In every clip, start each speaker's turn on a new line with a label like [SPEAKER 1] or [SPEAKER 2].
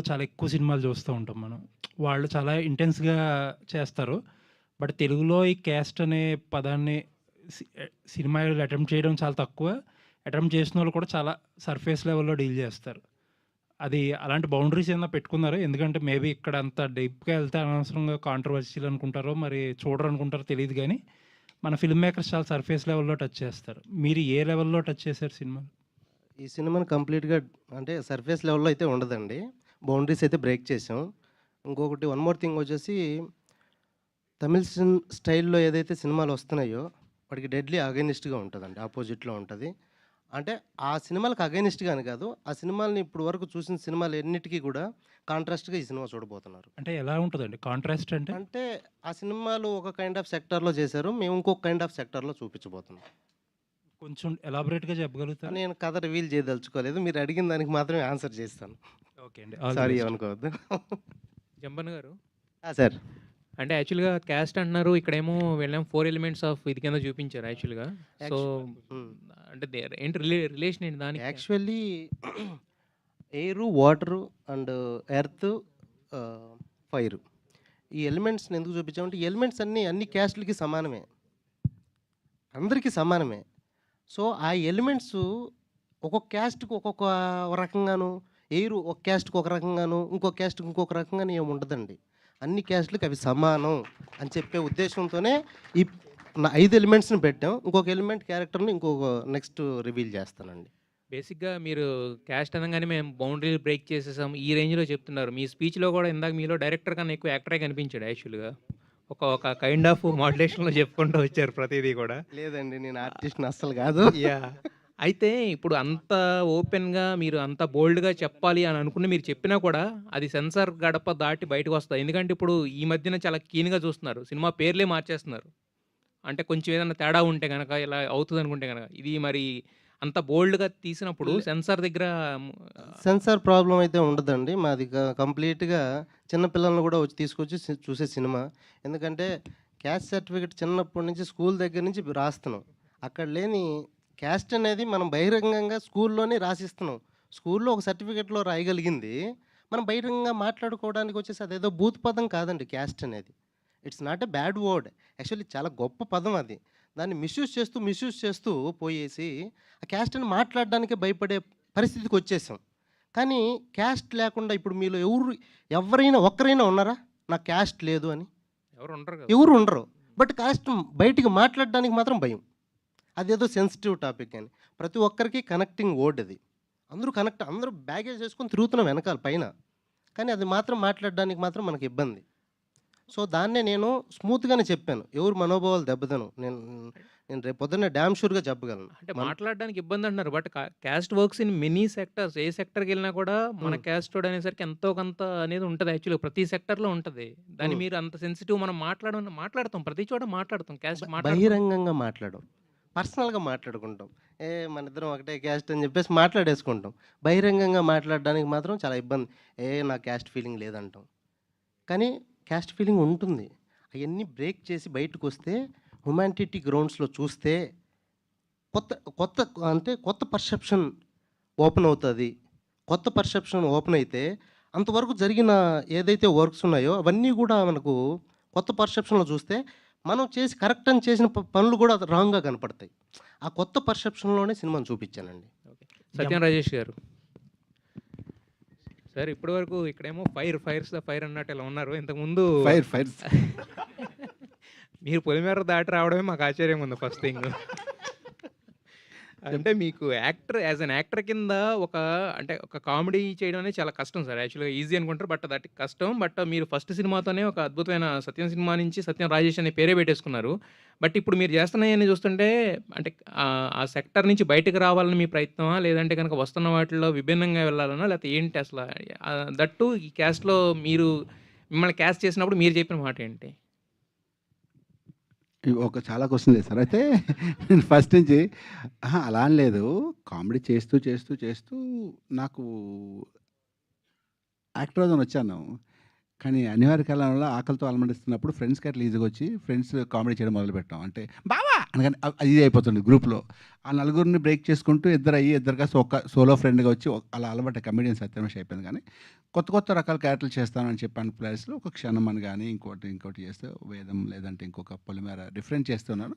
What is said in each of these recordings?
[SPEAKER 1] చాలా ఎక్కువ సినిమాలు చూస్తూ ఉంటాం మనం. వాళ్ళు చాలా ఇంటెన్స్‌గా చేస్తారు. బట్ తెలుగులో ఈ క్యాస్ట్ అనే పదాన్ని సినిమాలో అటెంప్ట్ చేయడం చాలా తక్కువ. అటెంప్ట్ చేసినోళ్ళు కూడా చాలా సర్ఫేస్ లెవెల్‌లో డీల్ చేస్తారు. అది అలాంటి బౌండరీస్ ఏమన్నా పెట్టుకున్నారా? ఎందుకంటే మేబీ ఇక్కడ అంత డీప్‌గా ఎళ్తే అనవసరంగా కాంట్రోవర్షియల్ అనుకుంటారో, మరి చూడరనుకుంటారో తెలీదు గానీ, మన ఫిల్మ్ మేకర్స్ చాలా సర్ఫేస్ లెవెల్‌లో టచ్ చేస్తారు. మీరు ఏ లెవెల్‌లో టచ్ చేశారు సినిమాని?
[SPEAKER 2] ఈ సినిమాని కంప్లీట్‌గా అంటే సర్ఫేస్ లెవెల్‌లో అయితే ఉండదండి. బౌండరీస్ అయితే బ్రేక్ చేసాం. ఇంకొకటి వన్ మోర్ థింగ్ వచ్చేసి తమిళ్ స్టైల్‌లో ఏదైతే సినిమాలొస్తున్నాయో వాటికి డెడ్లీ అగైనిస్ట్‌గా ఉంటదండి. అపోజిట్‌లో ఉంటది. అంటే ఆ సినిమాలకు అగైనిస్ట్‌గా అని కాదు. ఆ సినిమాల్ని ఇప్పుడు వరకు చూసిన సినిమాలన్నిటికి కూడా కాంట్రాస్ట్‌గా ఈ సినిమా చూడబోతున్నారు.
[SPEAKER 1] అంటే ఎలా ఉంటదండి? కాంట్రాస్ట్ అంటే?
[SPEAKER 2] అంటే ఆ సినిమాలు ఒక కైండ్ ఆఫ్ సెక్టార్‌లో చేశారు. మేము ఇంకొక కైండ్ ఆఫ్ సెక్టార్‌లో చూపించబోతున్నాం.
[SPEAKER 1] కొంచెం ఎలాబొరేట్‌గా చెప్పగలుగుతారా?
[SPEAKER 2] నేను కథ రివీల్ చేయదలుచుకోలేదు. మీరు అడిగిన దానికి మాత్రమే ఆన్సర్ చేస్తాను.
[SPEAKER 1] ఓకే అండి. All the
[SPEAKER 2] sorry
[SPEAKER 1] best.
[SPEAKER 2] ఏమనుకోవద్దు.
[SPEAKER 3] జంపన్న గారు,
[SPEAKER 2] సార్.
[SPEAKER 3] అంటే యాక్చువల్‌గా క్యాస్ట్ అంటున్నారు. ఇక్కడేమో వీళ్ళేమో 4 ఎలిమెంట్స్ ఆఫ్ ఇది కింద చూపించారు యాక్చువల్‌గా. సో,
[SPEAKER 2] హ్మ్.
[SPEAKER 3] అంటే ఏంటి రిలేషన్ ఏంటి దానికి?
[SPEAKER 2] Actually air, water and earth, fire. ఈ ఎలిమెంట్స్‌ని ఎందుకు చూపించామంటే ఈ ఎలిమెంట్స్ అన్ని క్యాస్ట్‌లకి సమానమే. అందరికీ సమానమే. సో, ఆ ఎలిమెంట్సు ఒక్కొక్క క్యాస్ట్‌కి ఒక్కొక్క రకంగాను, ఎయిరు ఒక క్యాస్ట్‌కి ఒక రకంగాను, ఇంకో క్యాస్ట్‌కి ఇంకొక రకంగాను ఏమి ఉండదండి. అన్ని క్యాస్ట్‌లకి అవి సమానం అని చెప్పే ఉద్దేశంతోనే ఈ 5 ఎలిమెంట్స్‌ని పెట్టాం. ఇంకొక ఎలిమెంట్ క్యారెక్టర్‌ని ఇంకొక నెక్స్ట్ రివీల్ చేస్తానండి.
[SPEAKER 3] బేసిక్‌గా మీరు క్యాస్ట్ అనంగానే మేము బౌండరీలు బ్రేక్ చేసేసాం. ఈ రేంజ్‌లో చెప్తున్నారు. మీ స్పీచ్‌లో కూడా ఇందాక మీలో డైరెక్టర్ కన్నా ఎక్కువ యాక్టరే కనిపించాడు యాక్చువల్‌గా. ఒక ఒక కైండ్ ఆఫ్ మాడ్యులేషన్‌లో చెప్పుకుంటూ వచ్చారు ప్రతీదీ కూడా.
[SPEAKER 2] లేదండి. నేను ఆర్టిస్ట్‌ని అస్సలు కాదు.
[SPEAKER 3] యాహ్! అయితే ఇప్పుడు అంత ఓపెన్‌గా మీరు అంత బోల్డ్‌గా చెప్పాలి అని అనుకుని మీరు చెప్పినా కూడా అది సెన్సార్ గడప దాటి బయటకొస్తది. ఎందుకంటే ఇప్పుడు ఈ మధ్యన చాలా కీన్‌గా చూస్తున్నారు. సినిమా పేర్లే మార్చేస్తున్నారు. అంటే కొంచెం ఏదన్నా తేడా ఉంటే గనక ఇలా అవుతదనుకుంటే గనక. ఇది మరి అంత బోల్డ్‌గా తీసినప్పుడు
[SPEAKER 2] లే
[SPEAKER 3] సెన్సార్ దగ్గర హ్మ్,
[SPEAKER 2] సెన్సార్ ప్రాబ్లమ్ అయితే ఉండదండి. మాది కంప్లీట్‌గా చిన్న పిల్లల్ని కూడా తీసుకొచ్చి చూసే సినిమా. ఎందుకంటే క్యాస్ట్ సర్టిఫికేట్ చిన్నప్పటి నుంచి స్కూల్ దగ్గర నుంచి రాస్తున్నాం. అక్కడ లేని క్యాస్ట్ అనేది మనం బహిరంగంగా స్కూల్లోనే రాసిస్తున్నాం. స్కూల్‌లో ఒక సర్టిఫికేట్‌లో రాయగలిగింది, మనం బహిరంగంగా మాట్లాడుకోవడానికి వచ్చేసి అదేదో భూత్ పదం కాదండి క్యాస్ట్ అనేది. It's not a bad word. Actually చాలా గొప్ప పదం అది. దాన్ని మిస్‌యూజ్ చేస్తూ పోయేసి ఆ క్యాస్ట్ అని మాట్లాడడానికే భయపడే పరిస్థితికొచ్చేసాం. కానీ క్యాస్ట్ లేకుండా ఇప్పుడు మీలో ఎవ్వరైనా ఒక్కరైనా ఉన్నారా? నాకు క్యాస్ట్ లేదు అని?
[SPEAKER 3] ఎవరు ఉండరు కదా!
[SPEAKER 2] ఎవరు ఉండరు. బట్ కాస్ట్ బయటికి మాట్లాడడానికి మాత్రం భయం. అదేదో సెన్సిటివ్ టాపిక్ అని. ప్రతి ఒక్కరికి కనెక్టింగ్ వర్డ్ అది. అందరూ బ్యాగేజ్ ఏసుకొని తిరుగుతున్నాం వెనకాల పైన. కానీ అది మాత్రం మాట్లాడడానికి మాత్రం మనకి ఇబ్బంది. సో, దాన్నే నేను స్మూత్‌గానే చెప్పాను. ఎవరి మనోభావాలు దెబ్బతినవు. నేను నేను రేపు పొద్దున్నే డామ్ షూర్‌గా చెప్పగలను.
[SPEAKER 3] అంటే మాట్లాడడానికి ఇబ్బందంటున్నారు. But caste works in many sectors. ఏ సెక్టార్‌కెళ్ళినా కూడా మన
[SPEAKER 2] హ్మ్.
[SPEAKER 3] కాస్టోడు అనేసరికి ఎంతో కొంత అనేది ఉంటది యాక్చువల్‌గా ప్రతి సెక్టార్‌లో ఉంటది. దాన్ని
[SPEAKER 2] హ్మ్.
[SPEAKER 3] మీరు అంత సెన్సిటివ్ మనం మాట్లాడతాం. ప్రతి చోట మాట్లాడతాం. క్యాస్ట్ మాట్లాడకుండా
[SPEAKER 2] బహిరంగంగా మాట్లాడం. పర్సనల్‌గా మాట్లాడుకుంటాం. మనిద్దరం ఒకటే క్యాస్ట్ అని చెప్పేసి మాట్లాడేసుకుంటాం. బహిరంగంగా మాట్లాడడానికి మాత్రం చాలా ఇబ్బంది. నా క్యాస్ట్ ఫీలింగ్ లేదంటాం. కానీ క్యాస్ట్ ఫీలింగ్ ఉంటుంది. అయన్నీ బ్రేక్ చేసి బయటకొస్తే హ్యుమానిటీ గ్రౌండ్స్‌లో చూస్తే కొత్త కొత్త కొత్త పర్సెప్షన్ ఓపెన్ అవుతది. కొత్త పర్సెప్షన్ ఓపెన్ అయితే అంతవరకు జరిగిన ఏదైతే వర్క్స్ ఉన్నాయో అవన్నీ గూడా మనకు కొత్త పర్సెప్షన్‌లో చూస్తే మనం కరెక్ట్ అని చేసిన పనులు గూడా రాంగ్‌గా కనపడతాయి. ఆ కొత్త పర్సెప్షన్‌లోనే సినిమాని చూపించానండి.
[SPEAKER 3] ఓకే. సత్యం
[SPEAKER 1] ఎం
[SPEAKER 3] రాజేష్ గారు. సార్ ఇప్పటి వరకు ఇక్కడేమో ఫైర్స్ ద ఫైర్ అన్నట్టు ఇలా ఉన్నారు. ఇంతకుముందు
[SPEAKER 4] ఫైర్స్.
[SPEAKER 3] మీరు పొలిమేర దాటి రావడమే మాకు ఆశ్చర్యంగా ఉంది ఫస్ట్ థింగ్. అంటే మీకు యాజ్ ఎన్ యాక్టర్ కింద ఒక అంటే ఒక కామెడీ చేయడం అనేది చాలా కష్టం సార్. యాక్చువల్‌గా ఈజీ అనుకుంటారు. బట్ దట్ కష్టం. బట్ మీరు ఫస్ట్ సినిమాతోనే ఒక అద్భుతమైన 'సత్యం' సినిమా నుంచి 'సత్యం రాజేష్' అనే పేరే పెట్టేసుకున్నారు. బట్ ఇప్పుడు మీరు చేస్తున్నయన్ని చూస్తుంటే అంటే ఆ సెక్టార్ నుంచి బయటకి రావాలని మీ ప్రయత్నమా? లేదంటే గనక వస్తున్న వాటిల్లో విభిన్నంగా వెళ్ళాలనా? లేకపోతే ఏంటి అసల? దట్ టూ ఈ క్యాస్ట్‌లో మీరు మిమ్మల్ని క్యాస్ట్ చేసినప్పుడు మీరు చెప్పిన మాట ఏంటి?
[SPEAKER 4] ఒక చాలా క్వెషన్ చేశారు. అయితే నేను ఫస్ట్ నుంచి అలా అని లేదు. కామెడీ చేస్తూ నాకు యాక్టర్ అవుదామనొచ్చాను. కానీ అనివార్య కారణాల వల్ల ఆకలితో అలమటిస్తున్నప్పుడు ఫ్రెండ్స్‌కి అట్లా ఈజీగొచ్చి ఫ్రెండ్స్ కామెడీ చేయడం మొదలుపెట్టాం. అంటే బావా! అనగానే అది ఇది అయిపోతుంది గ్రూప్‌లో. ఆ నలుగురిని బ్రేక్ చేసుకుంటూ ఇద్దరు కలిసి ఒక సోలో ఫ్రెండ్‌గా వచ్చి అలా అలవాటు కమెడియన్ సత్యమేష్ అయిపోయింది. కానీ కొత్త కొత్త రకాల క్యారెక్టర్లు చేస్తానని చెప్పాను ప్లేస్లో ఒక క్షణం అని కానీ ఇంకోటి చేస్తే వేదం లేదంటే ఇంకొక పొలిమేర డిఫరెంట్ చేస్తున్నాను.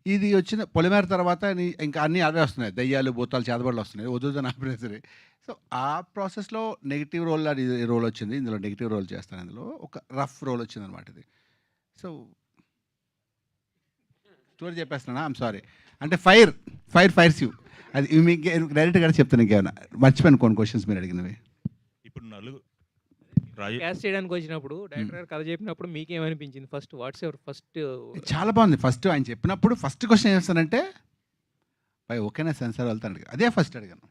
[SPEAKER 4] ఇది వచ్చిన పొలిమేర తర్వాత ఇంకా అన్నీ అవే వస్తున్నాయి, దయ్యాలు భూతాలు చేతబడులు వస్తున్నాయి, వద్దని ఆపినా సరే. సో ఆ ప్రాసెస్లో నెగిటివ్ రోల్ వచ్చింది, ఇందులో నెగిటివ్ రోల్ చేస్తాను, ఇందులో ఒక రఫ్ రోల్ వచ్చింది అనమాట ఇది. సో స్టోరీ చెప్పేస్తున్నా, ఐమ్ సారీ. అంటే ఫైర్స్ యూ, అది మీకు డైరెక్ట్గా చెప్తాను. ఇంకేమైనా మర్చిపోయాను కొన్ని క్వశ్చన్స్ మీరు అడిగినవి.
[SPEAKER 5] ఇప్పుడు
[SPEAKER 3] క్యాస్ట్ చేయడానికి వచ్చినప్పుడు డైరెక్టర్ గారు కథ చెప్పినప్పుడు మీకేమనిపించింది? First what's your first?
[SPEAKER 4] చాలా బాగుంది. ఫస్ట్ ఆయన చెప్పినప్పుడు ఫస్ట్ క్వశ్చన్ ఏం చేస్తానంటే, పై ఓకేనా సెన్సార్ వెళ్తాను అడిగాను. అదే ఫస్ట్ అడిగాను,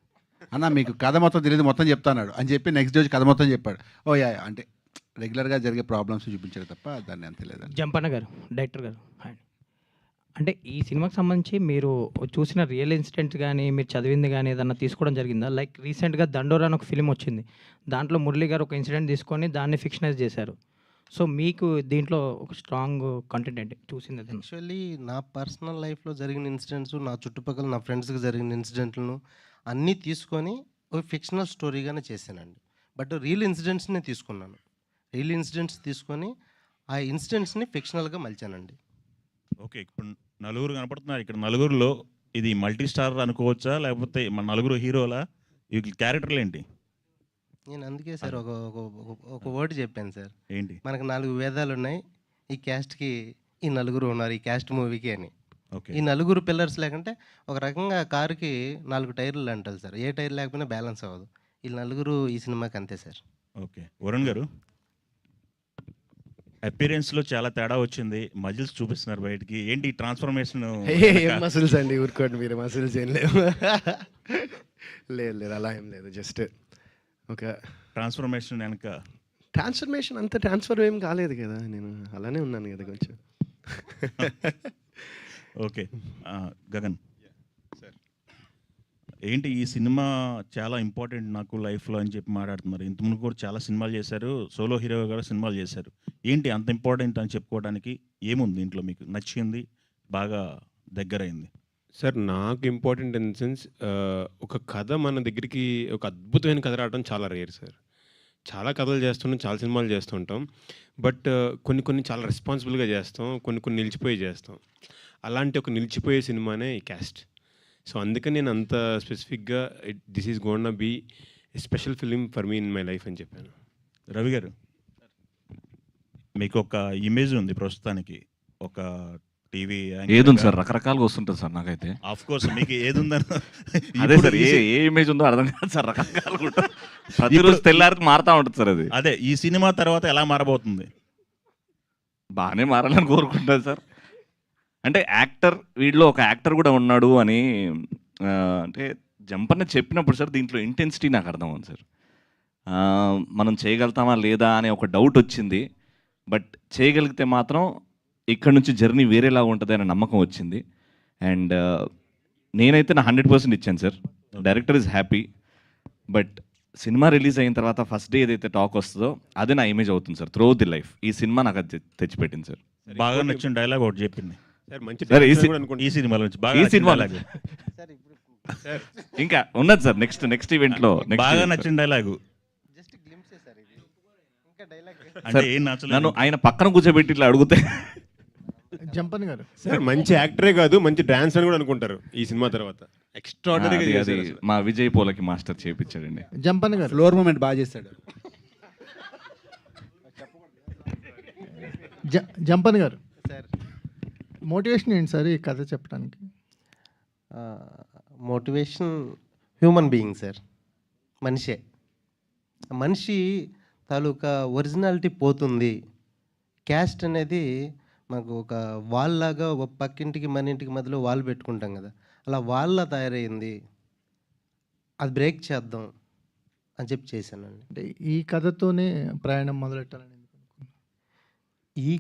[SPEAKER 4] అన్న మీకు కథ మొత్తం తెలియదు, మొత్తం చెప్తాన్నాడు అని చెప్పి నెక్స్ట్ రోజు కథ మొత్తం చెప్పాడు. ఓ యా, అంటే రెగ్యులర్గా జరిగే ప్రాబ్లమ్స్ చూపించాడు తప్ప దాన్ని అంత లేదండి.
[SPEAKER 6] జంపన్న గారు, డైరెక్టర్ గారు, హాయ్. అంటే ఈ సినిమాకి సంబంధించి మీరు చూసిన రియల్ ఇన్సిడెంట్స్ కానీ, మీరు చదివింది కానీ ఏదన్నా తీసుకోవడం జరిగిందా? లైక్ రీసెంట్గా దండోరా అని ఒక ఫిలిం వచ్చింది, దాంట్లో మురళి గారు ఒక ఇన్సిడెంట్ తీసుకొని దాన్ని ఫిక్షనైజ్ చేశారు. సో మీకు దీంట్లో ఒక స్ట్రాంగ్ కంటెంట్ ఏంటి చూసింది?
[SPEAKER 2] యాక్చువల్లీ నా పర్సనల్ లైఫ్లో జరిగిన ఇన్సిడెంట్స్, నా చుట్టుపక్కల నా ఫ్రెండ్స్కి జరిగిన ఇన్సిడెంట్లను అన్నీ తీసుకొని ఒక ఫిక్షనల్ స్టోరీగానే చేశానండి. బట్ రియల్ ఇన్సిడెంట్స్ని తీసుకున్నాను. రియల్ ఇన్సిడెంట్స్ తీసుకొని ఆ ఇన్సిడెంట్స్ని ఫిక్షనల్గా మలిచానండి.
[SPEAKER 5] ఓకే, ఇప్పుడు నలుగురు కనపడుతున్నారు ఇక్కడ. నలుగురిలో ఇది మల్టీ స్టార్ అనుకోవచ్చా, లేకపోతే మన నలుగురు హీరోలా? ఈ క్యారెక్టర్లు ఏంటి?
[SPEAKER 2] నేను అందుకే సార్ ఒక వర్డ్ చెప్పాను సార్.
[SPEAKER 5] ఏంటి?
[SPEAKER 2] మనకు 4 వేదాలు ఉన్నాయి, ఈ క్యాస్ట్కి ఈ నలుగురు ఉన్నారు, ఈ క్యాస్ట్ మూవీకి అని.
[SPEAKER 5] ఓకే,
[SPEAKER 2] ఈ నలుగురు పిల్లర్స్ లేకుంటే ఒక రకంగా కారుకి 4 టైర్లు అంటారు సార్, ఏ టైర్ లేకపోయినా బ్యాలెన్స్ అవ్వదు. ఈ నలుగురు ఈ సినిమాకి అంతే సార్.
[SPEAKER 5] ఓకే. వరుణ్ గారు, అపీరెన్స్లో చాలా తేడా వచ్చింది, మజిల్స్ చూపిస్తున్నారు బయటికి, ఏంటి ట్రాన్స్ఫర్మేషన్?
[SPEAKER 7] ఏం మసిల్స్ అండి, ఊరుకోండి మీరు, మసిల్స్ ఏం లేవు. లేదు అలా ఏం లేదు, జస్ట్ ఒక
[SPEAKER 5] ట్రాన్స్ఫర్మేషన్ వెనక
[SPEAKER 7] ట్రాన్స్ఫర్మేషన్. అంత ట్రాన్స్ఫర్ ఏం కాలేదు కదా, నేను అలానే ఉన్నాను కదా కొంచెం.
[SPEAKER 5] ఓకే. గగన్ సార్, ఏంటి ఈ సినిమా చాలా ఇంపార్టెంట్ నాకు లైఫ్లో అని చెప్పి మాట్లాడుతున్నారు. ఇంతకుముందు కూడా చాలా సినిమాలు చేశారు, సోలో హీరో కూడా సినిమాలు చేశారు. ఏంటి అంత ఇంపార్టెంట్ అని చెప్పుకోవడానికి ఏముంది దీంట్లో మీకు నచ్చింది, బాగా దగ్గరైంది?
[SPEAKER 8] సార్ నాకు ఇంపార్టెంట్ ఇన్ సెన్స్ ఒక కథ మన దగ్గరికి, ఒక అద్భుతమైన కథ రావడం చాలా రేర్ సార్. చాలా కథలు చేస్తుంటాం, చాలా సినిమాలు చేస్తుంటాం, బట్ కొన్ని చాలా రెస్పాన్సిబుల్గా చేస్తాం, కొన్ని నిలిచిపోయి చేస్తాం. అలాంటి ఒక నిలిచిపోయే సినిమానే ఈ క్యాస్ట్. సో అందుకని నేను అంత స్పెసిఫిక్గా this is gonna be a special film for me in my life అని చెప్పాను.
[SPEAKER 5] రవి గారు, మీకు ఒక ఇమేజ్ ఉంది ప్రస్తుతానికి, ఒక టీవీ
[SPEAKER 9] ఏది ఉంది సార్? రకరకాలుగా వస్తుంటుంది సార్ నాకైతే.
[SPEAKER 5] ఆఫ్ కోర్స్ మీకు ఏది ఉందని
[SPEAKER 9] అదే సార్, ఏ ఇమేజ్ ఉందో అర్థం కాదు సార్. రకరకాలుగా ఉంటుంది, ప్రతిరోజు తెల్లారికి మారుతూ ఉంటుంది సార్ అది.
[SPEAKER 5] అదే ఈ సినిమా తర్వాత ఎలా మారబోతుంది?
[SPEAKER 9] బాగానే మారాలని కోరుకుంటాను సార్. అంటే యాక్టర్, వీడిలో ఒక యాక్టర్ కూడా ఉన్నాడు అని అంటే జంపన్న చెప్పినప్పుడు సార్ దీంట్లో ఇంటెన్సిటీ నాకు అర్థం అవుతుంది సార్. మనం చేయగలుగుతామా లేదా అనే ఒక డౌట్ వచ్చింది, బట్ చేయగలిగితే మాత్రం ఇక్కడ నుంచి జర్నీ వేరేలా ఉంటుంది అనే నమ్మకం వచ్చింది. అండ్ నేనైతే నా 100% ఇచ్చాను sir. Director is happy, but cinema release అయిన తర్వాత ఫస్ట్ డే ఏదైతే టాక్ వస్తుందో అదే నా ఇమేజ్ అవుతుంది సార్ త్రూ ది లైఫ్. ఈ సినిమా నాకు అది తెచ్చిపెట్టింది సార్.
[SPEAKER 5] బాగా నచ్చిన డైలాగ్ ఒకటి చెప్పింది
[SPEAKER 8] సార్, మంచి
[SPEAKER 5] సార్
[SPEAKER 8] డైరెక్టర్
[SPEAKER 5] ఈ సినిమాలో నుంచి
[SPEAKER 9] ఈ
[SPEAKER 5] బాగా
[SPEAKER 9] సినిమా
[SPEAKER 5] డైలాగ్,
[SPEAKER 9] ఇంకా ఉన్నది సార్ నెక్స్ట్ ఈవెంట్లో.
[SPEAKER 5] బాగా నచ్చిన డైలాగు
[SPEAKER 2] జస్ట్ గ్లిమ్సే సార్ ఇది, ఇంకా డైలాగ్
[SPEAKER 5] అంటే ఏం నచ్చలేదు?
[SPEAKER 9] నన్ను ఆయన పక్కన కూర్చోబెట్టి ఇట్లా అడిగితే
[SPEAKER 7] జంపన్ గారు
[SPEAKER 8] సార్ మంచి యాక్టరే కాదు, మంచి డాన్స్ అని కూడా అనుకుంటారు ఈ సినిమా తర్వాత. ఎక్స్ట్రాడినరీగా
[SPEAKER 9] అది
[SPEAKER 8] చేశారు సార్.
[SPEAKER 9] మా విజయ్ పోలకి మాస్టర్ చేయించాడండి.
[SPEAKER 7] జంపన్ గారు,
[SPEAKER 4] ఫ్లోర్ మూమెంట్ బాగా చేశాడు.
[SPEAKER 7] జంపన్ గారు,
[SPEAKER 2] సార్.
[SPEAKER 7] మోటివేషన్ ఏంటి సార్ ఈ కథ చెప్పడానికి?
[SPEAKER 2] మోటివేషన్ హ్యూమన్ బీయింగ్ సార్, మనిషి తాలూకా ఒరిజినాలిటీ పోతుంది. క్యాస్ట్ అనేది మాకు ఒక వాల్ లాగా, ఒక పక్కింటికి మన ఇంటికి మధ్యలో వాల్ పెట్టుకుంటాం కదా, అలా వాల్లా తయారైంది. అది బ్రేక్ చేద్దాం అని చెప్పి చేశానండి.
[SPEAKER 7] అంటే ఈ కథతోనే ప్రయాణం మొదలెట్టాలని
[SPEAKER 2] ఈ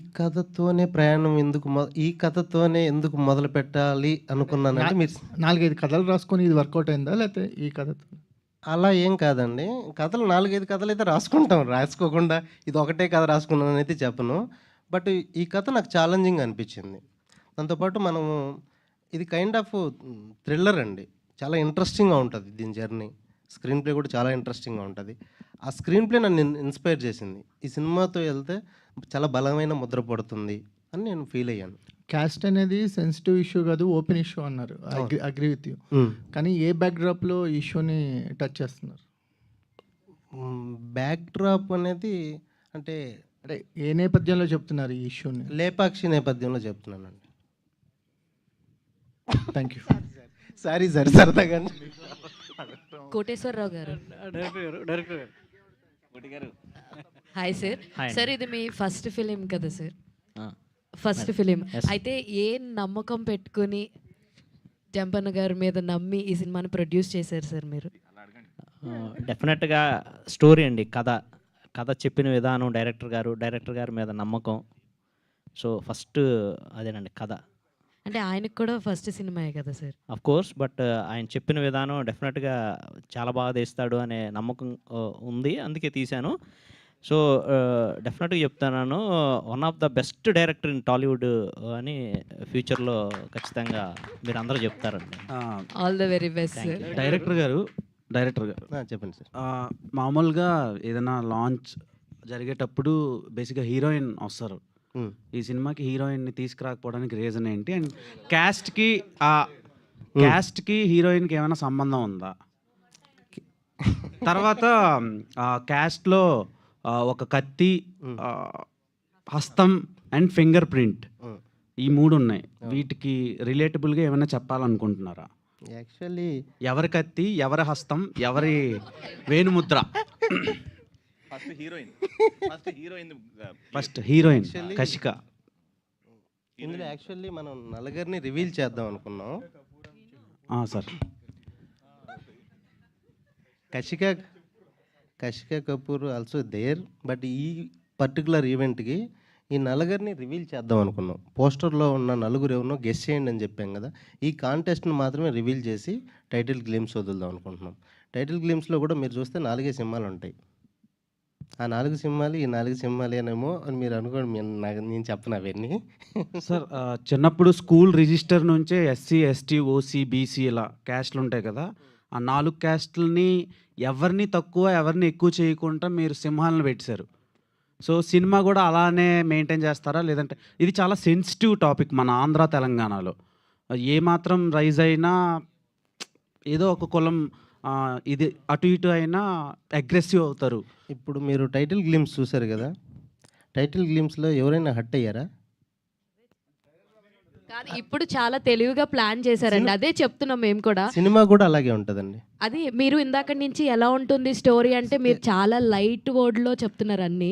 [SPEAKER 2] కథతోనే ఎందుకు మొదలు పెట్టాలి అనుకున్నానంటే, మీరు
[SPEAKER 7] 4-5 కథలు రాసుకొని ఇది వర్కౌట్ అయిందా, లేకపోతే ఈ కథతో?
[SPEAKER 2] అలా ఏం కాదండి. కథలు 4-5 కథలు అయితే రాసుకోకుండా ఇది ఒకటే కథ రాసుకున్నానని అయితే చెప్పను. బట్ ఈ కథ నాకు ఛాలెంజింగ్ అనిపించింది. దాంతోపాటు మనము ఇది కైండ్ ఆఫ్ థ్రిల్లర్ అండి, చాలా ఇంట్రెస్టింగ్గా ఉంటుంది దీని జర్నీ. స్క్రీన్ ప్లే కూడా చాలా ఇంట్రెస్టింగ్గా ఉంటుంది. ఆ స్క్రీన్ ప్లే నన్ను ఇన్స్పైర్ చేసింది. ఈ సినిమాతో వెళ్తే చాలా బలమైన ముద్ర పడుతుంది అని నేను ఫీల్ అయ్యాను.
[SPEAKER 10] క్యాస్ట్ అనేది సెన్సిటివ్ ఇష్యూ కాదు, ఓపెన్ ఇష్యూ అన్నారు. Agree with you. కానీ ఏ బ్యాక్డ్రాప్లో ఇష్యూని టచ్ చేస్తున్నారు?
[SPEAKER 2] బ్యాక్ డ్రాప్ అనేది అంటే
[SPEAKER 10] అంటే ఏ నేపథ్యంలో చెప్తున్నారు ఈ ఇష్యూని?
[SPEAKER 2] లేపాక్షి నేపథ్యంలో చెప్తున్నానండి.
[SPEAKER 10] Thank you.
[SPEAKER 2] సారీ సార్, సరదాగా.
[SPEAKER 11] కోటేశ్వరరావు గారు,
[SPEAKER 1] డైరెక్టర్ గారు.
[SPEAKER 11] Hi sir.
[SPEAKER 6] హాయ్
[SPEAKER 11] సార్, ఇది మీ ఫస్ట్ ఫిలిం కదా సార్? ఫస్ట్ ఫిలిం అయితే ఏ నమ్మకం పెట్టుకుని జంపన్న గారి మీద నమ్మి ఈ సినిమాని ప్రొడ్యూస్ చేశారు సార్ మీరు?
[SPEAKER 6] డెఫినెట్గా స్టోరీ అండి, కథ చెప్పిన విధానం, డైరెక్టర్ గారి మీద నమ్మకం. సో ఫస్ట్ అదేనండి కథ.
[SPEAKER 11] అంటే ఆయనకు కూడా ఫస్ట్ సినిమాయే కదా సార్?
[SPEAKER 6] అఫ్ కోర్స్, బట్ ఆయన చెప్పిన విధానం డెఫినెట్గా చాలా బాగా తీస్తాడు అనే నమ్మకం ఉంది, అందుకే తీశాను. సో డెఫినెట్గా చెప్తున్నాను, one of the best director in Tollywood అని ఫ్యూచర్లో ఖచ్చితంగా మీరు అందరూ చెప్తారండి.
[SPEAKER 11] All the very best sir.
[SPEAKER 12] Director గారు
[SPEAKER 2] చెప్పండి సార్.
[SPEAKER 12] మామూలుగా ఏదైనా లాంచ్ జరిగేటప్పుడు బేసిక్గా హీరోయిన్ వస్తారు. ఈ సినిమాకి హీరోయిన్ని తీసుకురాకపోవడానికి రీజన్ ఏంటి? అండ్ క్యాస్ట్కి హీరోయిన్కి ఏమైనా సంబంధం ఉందా? తర్వాత క్యాస్ట్లో ఒక కత్తి, హస్తం అండ్ ఫింగర్ ప్రింట్, ఈ 3 ఉన్నాయి. వీటికి రిలేటబుల్గా ఏమైనా చెప్పాలనుకుంటున్నారా?
[SPEAKER 2] యాక్చువల్లీ
[SPEAKER 12] ఎవరి కత్తి, ఎవరి హస్తం, ఎవరి వేణుముద్ర? First heroine Kashika.
[SPEAKER 2] ఇందులో యాక్చువల్లీ మనం నలుగురిని రివీల్ చేద్దాం అనుకున్నాం
[SPEAKER 12] sir.
[SPEAKER 2] Kashika Kapoor also there, but ఈ పర్టికులర్ ఈవెంట్కి ఈ నలుగురిని రివీల్ చేద్దాం అనుకున్నాం. పోస్టర్లో ఉన్న నలుగురు ఎవరినో గెస్ చేయండి అని చెప్పాం కదా. ఈ కాంటెస్ట్ని మాత్రమే రివీల్ చేసి టైటిల్ గ్లిమ్స్ వదులుదాం అనుకుంటున్నాం. టైటిల్ గ్లిమ్స్లో కూడా మీరు చూస్తే 4 సింహాలు ఉంటాయి. ఆ 4 సింహాలు ఈ 4 సింహాలేనేమో అని మీరు అనుకోండి, నేను చెప్పను అవన్నీ.
[SPEAKER 12] సార్, చిన్నప్పుడు స్కూల్ రిజిస్టర్ నుంచే ఎస్సీ, ఎస్టీ, ఓసీ, బీసీ ఇలా క్యాస్ట్లు ఉంటాయి కదా. ఆ 4 క్యాస్ట్లని ఎవరిని తక్కువ ఎవరిని ఎక్కువ చేయకుండా మీరు సింహాలను పెట్టారు. సో సినిమా కూడా అలానే మెయింటైన్ చేస్తారా? లేదంటే ఇది చాలా సెన్సిటివ్ టాపిక్ మన ఆంధ్ర తెలంగాణలో. ఏమాత్రం రైజ్ అయినా ఏదో ఒక కులం ఇది అటు ఇటు అయినా అగ్రెసివ్ అవుతారు.
[SPEAKER 2] ఇప్పుడు మీరు టైటిల్ గ్లిమ్స్ చూసారు కదా, టైటిల్ గ్లిమ్స్లో ఎవరైనా హట్ అయ్యారా?
[SPEAKER 11] కాదు, ఇప్పుడు చాలా తెలివిగా ప్లాన్ చేశారండి, అదే చెప్తున్నాం మేము కూడా.
[SPEAKER 2] సినిమా కూడా అలాగే ఉంటుందండి.
[SPEAKER 11] అది మీరు ఇందాక నుంచి ఎలా ఉంటుంది స్టోరీ అంటే మీరు చాలా లైట్ వర్డ్లో చెప్తున్నారు అన్ని.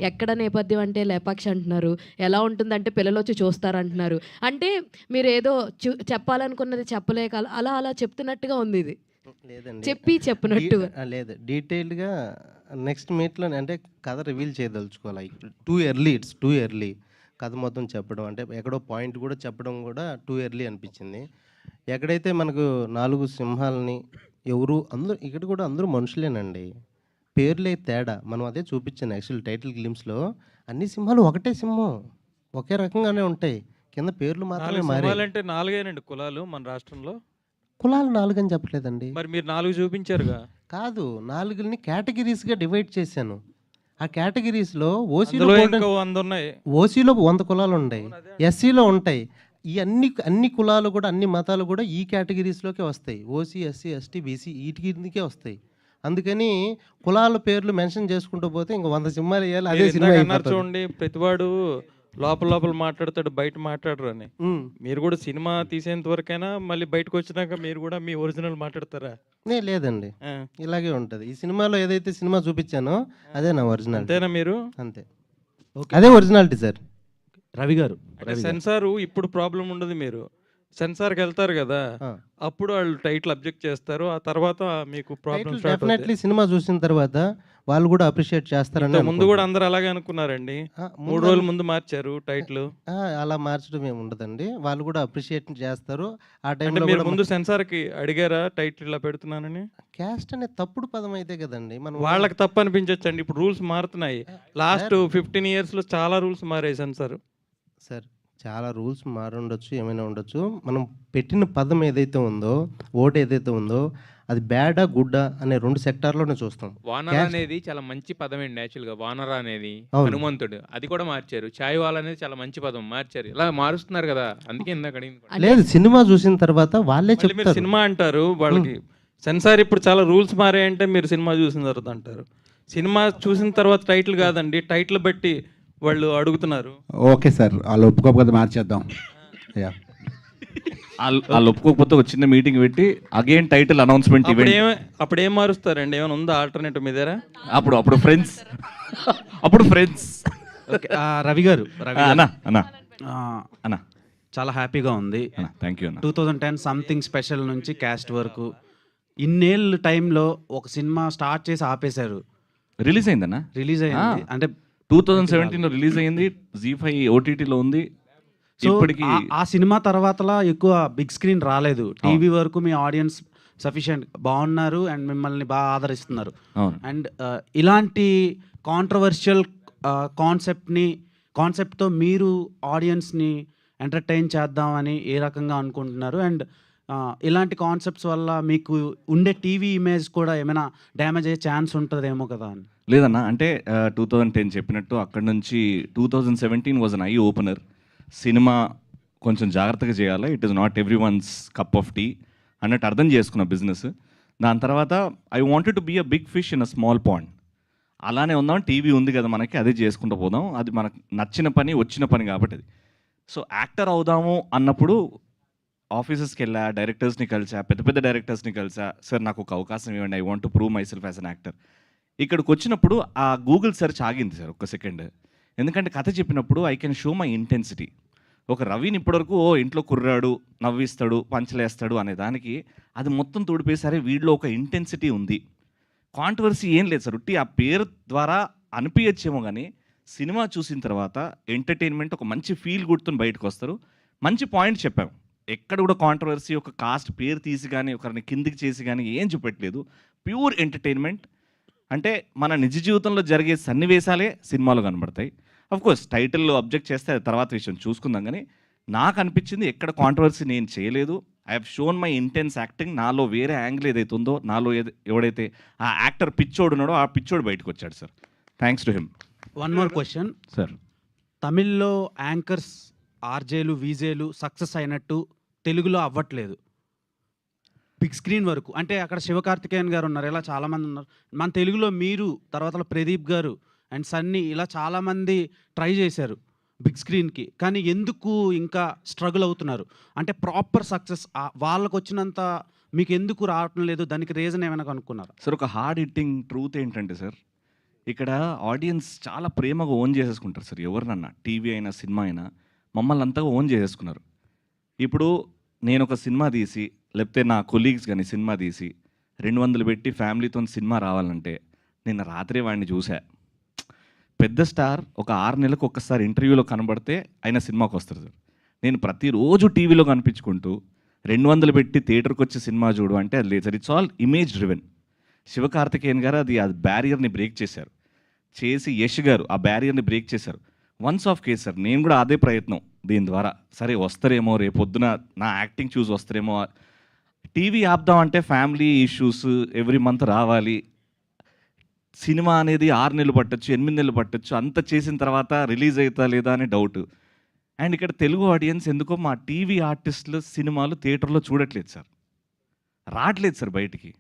[SPEAKER 11] ఎక్కడ నేపథ్యం అంటే లేపాక్షి అంటున్నారు, ఎలా ఉంటుందంటే పిల్లలు వచ్చి చూస్తారు అంటున్నారు. అంటే మీరు ఏదో చెప్పాలనుకున్నది చెప్పలేక అలా చెప్తున్నట్టుగా ఉంది. ఇది
[SPEAKER 2] లేదండి,
[SPEAKER 11] చెప్పినట్టు
[SPEAKER 2] లేదు. డీటెయిల్డ్గా నెక్స్ట్ మీట్లో అంటే కథ రివీల్ చేయదలుచుకోవాలి. ఇట్స్ టూ ఎర్లీ కథ మొత్తం చెప్పడం, అంటే ఎక్కడో పాయింట్ కూడా చెప్పడం కూడా టూ ఎర్లీ అనిపించింది. ఎక్కడైతే మనకు 4 సింహాలని అందరూ ఇక్కడ కూడా అందరూ మనుషులేనండి, పేర్లే తేడా. మనం అదే చూపించాను యాక్చువల్ టైటిల్ గ్లిమ్స్లో. అన్ని సింహాలు ఒకటే సింహం, ఒకే రకంగానే ఉంటాయి, కింద పేర్లు మాత్రమే
[SPEAKER 13] మారాలంటే 4 కులాలు మన రాష్ట్రంలో.
[SPEAKER 2] కులాలు 4 అని చెప్పలేదండి.
[SPEAKER 13] మరి మీరు 4 చూపించారుగా.
[SPEAKER 2] కాదు, 4ని కేటగిరీస్గా డివైడ్ చేశాను. ఆ కేటగిరీస్లో ఓసీలో
[SPEAKER 13] 100 ఉన్నాయి,
[SPEAKER 2] ఓసీలో 100 కులాలు ఉన్నాయి, ఎస్సీలో ఉంటాయి. ఈ అన్ని కులాలు కూడా అన్ని మతాలు కూడా ఈ కేటగిరీస్లోకే వస్తాయి. ఓసీ, ఎస్సీ, ఎస్టీ, బీసీ వీటికే వస్తాయి. అందుకని కులాల పేర్లు మెన్షన్ చేసుకుంటూ పోతే ఇంకా 100 సింహాలు వేయాలి. అదే సినిమా
[SPEAKER 13] చూడండి, ప్రతివాడు లోపల మాట్లాడతాడు, బయట మాట్లాడరు అని. మీరు కూడా సినిమా తీసేంత వరకైనా మళ్ళీ బయటకు వచ్చినాక మీరు కూడా మీ ఒరిజినల్ మాట్లాడతారా?
[SPEAKER 2] లేదండి, ఇలాగే ఉంటుంది. ఈ సినిమాలో ఏదైతే సినిమా చూపించానో అదే నా ఒరిజినల్.
[SPEAKER 13] అంతేనా? మీరు
[SPEAKER 2] అంతే, అదే ఒరిజినాలిటీ సార్.
[SPEAKER 12] రవి గారు,
[SPEAKER 13] సెన్సార్ ఇప్పుడు ప్రాబ్లం ఉండదు. మీరు సెన్సార్కి వెళ్తారు కదా, అప్పుడు వాళ్ళు టైటిల్ అబ్జెక్ట్ చేస్తారు. ఆ తర్వాత మీకు ప్రాబ్లం
[SPEAKER 2] డెఫినెట్లీ సినిమా చూసిన తర్వాత వాళ్ళు కూడా అప్రిషియేట్ చేస్తారని.
[SPEAKER 13] ముందు కూడా అందరు అలాగే అనుకున్నారండి, 3 రోజుల ముందు మార్చారు టైటిల్.
[SPEAKER 2] అలా మార్చడం ఏమి ఉండదండి, వాళ్ళు కూడా అప్రిషియేట్ చేస్తారు. ఆ టైంలో
[SPEAKER 13] మీరు ముందు సెన్సార్కి అడిగారా టైటిల్ ఇలా పెడుతున్నానని?
[SPEAKER 2] క్యాస్ట్ అనే తప్పుడు పదం అయితే కదండి, మనం
[SPEAKER 13] వాళ్ళకి తప్పు అనిపించవచ్చు అండి. ఇప్పుడు రూల్స్ మారుతున్నాయి. లాస్ట్ 15 yearsలో చాలా రూల్స్ మారాయి సెన్సార్.
[SPEAKER 2] సార్ చాలా రూల్స్ మారుండొచ్చు, ఏమైనా ఉండొచ్చు. మనం పెట్టిన పదం ఏదైతే ఉందో, ఓట్ ఏదైతే ఉందో అది బ్యాడా, గుడ్డా అనే 2 సెక్టార్‌లోనే చూస్తాం.
[SPEAKER 3] వానర
[SPEAKER 2] క్యాస్ట్
[SPEAKER 3] అనేది చాలా మంచి పదమండి యాక్చువల్‌గా. వానర అనేది
[SPEAKER 2] అవును.
[SPEAKER 3] హనుమంతుడు. అది కూడా మార్చారు. చాయ్‌వాలా అనేది చాలా మంచి పదం మార్చారు. ఇలా మారుస్తున్నారు కదా! అందుకే ఇందాక అడిగింది కూడా.
[SPEAKER 2] లేదు, సినిమా చూసిన తర్వాత వాళ్ళే
[SPEAKER 13] మళ్ళీ మీరు
[SPEAKER 2] చెప్తారు.
[SPEAKER 13] సినిమా అంటారు వాళ్ళకి సెన్సార్ ఇప్పుడు చాలా రూల్స్ మారాయంటే మీరు సినిమా చూసిన తర్వాత అంటారు. సినిమా చూసిన తర్వాత టైటిల్ కాదండి, టైటిల్ బట్టి వాళ్ళు అడుగుతున్నారు.
[SPEAKER 4] ఓకే సార్, వాళ్ళు ఒప్పుకోకపోతే మార్చేద్దాం. యా,
[SPEAKER 9] వాళ్ళు ఒప్పుకోకపోతే ఒక చిన్న మీటింగ్ పెట్టి అగైన్ టైటిల్ అనౌన్స్మెంట్ ఈవెంట్.
[SPEAKER 13] అప్పుడు ఏం మారుస్తారండి? ఏమైనా ఉందా ఆల్టర్నేటివ్ మీ దగ్గర?
[SPEAKER 9] అప్పుడు ఫ్రెండ్స్ అప్పుడు ఫ్రెండ్స్.
[SPEAKER 12] ఓకే. రవి గారు
[SPEAKER 9] అన్నా అన్నా
[SPEAKER 12] ఆ,
[SPEAKER 9] అన్నా
[SPEAKER 12] చాలా హ్యాపీగా ఉంది.
[SPEAKER 9] థ్యాంక్ యూ అన్న.
[SPEAKER 12] 2010 సంథింగ్ స్పెషల్ నుంచి క్యాస్ట్ వరకు ఇన్నేళ్ళ టైంలో ఒక సినిమా స్టార్ట్ చేసి ఆపేశారు.
[SPEAKER 9] రిలీజ్ అయిందన్నా.
[SPEAKER 12] రిలీజ్ అయింది అంటే
[SPEAKER 9] 2017లో రిలీజ్ అయింది. జీ5 ఓటీటీలో ఉంది.
[SPEAKER 12] సో
[SPEAKER 9] ఇప్పటికి
[SPEAKER 12] ఆ సినిమా తర్వాతలా ఎక్కువ బిగ్ స్క్రీన్ రాలేదు. టీవీ వరకు మీ ఆడియన్స్ సఫిషియెంట్ బాగున్నారు అండ్ మిమ్మల్ని బాగా ఆదరిస్తున్నారు.
[SPEAKER 9] అవును.
[SPEAKER 12] అండ్ ఇలాంటి కాంట్రవర్షియల్ కాన్సెప్ట్తో మీరు ఆడియన్స్ని ఎంటర్టైన్ చేద్దామని ఏ రకంగా అనుకుంటున్నారు? అండ్ ఇలాంటి కాన్సెప్ట్స్ వల్ల మీకు ఉండే టీవీ ఇమేజ్ కూడా ఏమైనా డ్యామేజ్ అయ్యే ఛాన్స్ ఉంటుందేమో కదా అని.
[SPEAKER 9] లేదన్నా, అంటే 2010 చెప్పినట్టు అక్కడ నుంచి 2017 వాజ్ అన్ ఐ ఓపెనర్. సినిమా కొంచెం జాగ్రత్తగా చేయాలి, it is not everyone's cup of tea అన్నట్టు అర్థం చేసుకున్న బిజినెస్. దాని తర్వాత I wanted to be a big fish in a small pond. అలానే ఉందాం, టీవీ ఉంది కదా మనకి, అదే చేసుకుంటూ పోదాం, అది మనకు నచ్చిన పని, వచ్చిన పని కాబట్టి అది. సో యాక్టర్ అవుదాము అన్నప్పుడు ఆఫీసెస్కి వెళ్ళా, డైరెక్టర్స్ని కలిసా, పెద్ద పెద్ద డైరెక్టర్స్ని కలిసా. సార్ నాకు ఒక అవకాశం ఇవ్వండి, I want to prove my self as an actor. ఇక్కడికి వచ్చినప్పుడు ఆ గూగుల్ సెర్చ్ ఆగింది సార్ ఒక్క సెకండ్. ఎందుకంటే కథ చెప్పినప్పుడు I can show my intensity. ఒక రవిని ఇప్పటివరకు ఇంట్లో కుర్రాడు, నవ్విస్తాడు, పంచలేస్తాడు అనే దానికి అది మొత్తం తోడిపోయేసరి వీడిలో ఒక ఇంటెన్సిటీ ఉంది. కాంట్రవర్సీ ఏం లేదు సార్, ఉట్టి ఆ పేరు ద్వారా అనిపించచ్చేమో కానీ సినిమా చూసిన తర్వాత ఎంటర్టైన్మెంట్ ఒక మంచి ఫీల్ గుర్తుని బయటకు వస్తారు. మంచి పాయింట్ చెప్పాము, ఎక్కడ కూడా కాంట్రవర్సీ ఒక కాస్ట్ పేరు తీసి కానీ ఒకరిని కిందికి చేసి కానీ ఏం చూపెట్టలేదు. Pure entertainment. అంటే మన నిజ జీవితంలో జరిగే సన్నివేశాలే సినిమాలో కనబడతాయి. కోర్స్ టైటిల్లో అబ్జెక్ట్ చేస్తే అది తర్వాత విషయం చూసుకుందాం, కానీ నాకు అనిపించింది ఎక్కడ కాంట్రవర్సీ నేను చేయలేదు. I have shown my intense acting. నాలో వేరే యాంగిల్ ఏదైతే ఉందో, నాలో ఎవడైతే ఆ యాక్టర్ పిచ్చోడు ఉన్నాడో ఆ పిచ్చోడు బయటకు వచ్చాడు sir. Thanks to him.
[SPEAKER 12] One more question
[SPEAKER 9] sir.
[SPEAKER 12] తమిళ్లో యాంకర్స్, ఆర్జేలు, వీజేలు సక్సెస్ అయినట్టు తెలుగులో అవ్వట్లేదు బిగ్ స్క్రీన్ వరకు. అంటే అక్కడ శివకార్తికేయన్ గారు ఉన్నారు, ఇలా చాలామంది ఉన్నారు. మన తెలుగులో మీరు, తర్వాత ప్రదీప్ గారు అండ్ సన్నీ, ఇలా చాలామంది ట్రై చేశారు బిగ్ స్క్రీన్కి. కానీ ఎందుకు ఇంకా స్ట్రగుల్ అవుతున్నారు? అంటే ప్రాపర్ సక్సెస్ వాళ్ళకు వచ్చినంత మీకు ఎందుకు రావటం లేదు? దానికి రీజన్ ఏమైనా కనుక్కున్నారు
[SPEAKER 9] సార్? ఒక హార్డ్ హిట్టింగ్ ట్రూత్ ఏంటంటే సార్, ఇక్కడ ఆడియన్స్ చాలా ప్రేమగా ఓన్ చేసేసుకుంటారు సార్. ఎవరినన్నా టీవీ అయినా సినిమా అయినా మమ్మల్ని అంతగా ఓన్ చేసేసుకున్నారు. ఇప్పుడు నేను ఒక సినిమా తీసి, లేకపోతే నా కొలీగ్స్ కానీ సినిమా తీసి 200 పెట్టి ఫ్యామిలీతో సినిమా రావాలంటే నిన్న రాత్రే వాడిని చూసా. పెద్ద స్టార్ ఒక 6 నెలలకు ఒక్కసారి ఇంటర్వ్యూలో కనబడితే ఆయన సినిమాకి వస్తారు సార్. నేను ప్రతిరోజు టీవీలో కనిపించుకుంటూ 200 పెట్టి థియేటర్కి వచ్చి సినిమా చూడు అంటే అది లేదు sir. It's all image driven. Sivakarthikeyan గారు అది బ్యారియర్ని బ్రేక్ చేశారు. చేసి యష్ గారు ఆ బ్యారియర్ని బ్రేక్ చేశారు. Once of case sir. నేను కూడా అదే ప్రయత్నం దీని ద్వారా. సరే వస్తారేమో, రేపొద్దున నా యాక్టింగ్ చూసి వస్తారేమో. టీవీ ఆపుదామంటే ఫ్యామిలీ ఇష్యూస్, ఎవ్రీ మంత్ రావాలి. సినిమా అనేది 6 నెలలు పట్టచ్చు, 8 నెలలు పట్టచ్చు. అంత చేసిన తర్వాత రిలీజ్ అవుతా లేదా అని డౌట్. అండ్ ఇక్కడ తెలుగు ఆడియన్స్ ఎందుకో మా టీవీ ఆర్టిస్టులు సినిమాలు థియేటర్లో చూడట్లేదు సార్, రావట్లేదు సార్ బయటికి.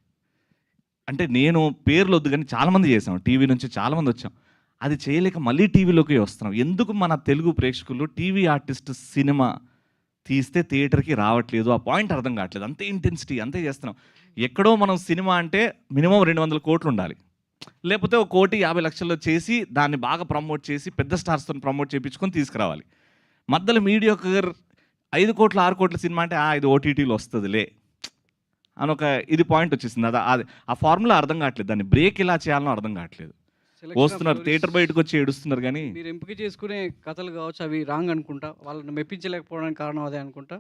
[SPEAKER 9] అంటే నేను పేర్లు వద్దు కానీ చాలామంది చేసాం, టీవీ నుంచి చాలామంది వచ్చాం. అది చేయలేక మళ్ళీ టీవీలోకి వస్తున్నాం. ఎందుకు మన తెలుగు ప్రేక్షకులు టీవీ ఆర్టిస్ట్ సినిమా తీస్తే థియేటర్కి రావట్లేదు? ఆ పాయింట్ అర్థం కావట్లేదు. అంతే ఇంటెన్సిటీ, అంతే చేస్తున్నాం. ఎక్కడో మనం సినిమా అంటే మినిమం 200 కోట్లు ఉండాలి, లేకపోతే 1,50,00,000 చేసి దాన్ని బాగా ప్రమోట్ చేసి పెద్ద స్టార్స్తో ప్రమోట్ చేయించుకొని తీసుకురావాలి. మధ్యలో మీడియోకర్ 5 కోట్ల 6 కోట్ల సినిమా అంటే ఇది ఓటీటీలో వస్తుందిలే అని ఒక ఇది పాయింట్ వచ్చేసింది. అది ఆ ఫార్ములా అర్థం కావట్లేదు. దాన్ని బ్రేక్ ఎలా చేయాలనో అర్థం కావట్లేదు. వస్తున్నారు థియేటర్ బయటకు వచ్చి ఏడుస్తున్నారు. కానీ
[SPEAKER 14] మీరు ఎంపిక చేసుకునే కథలు కావచ్చు అవి రాంగ్ అనుకుంటా, వాళ్ళని మెప్పించలేకపోవడానికి కారణం అదే అనుకుంటా.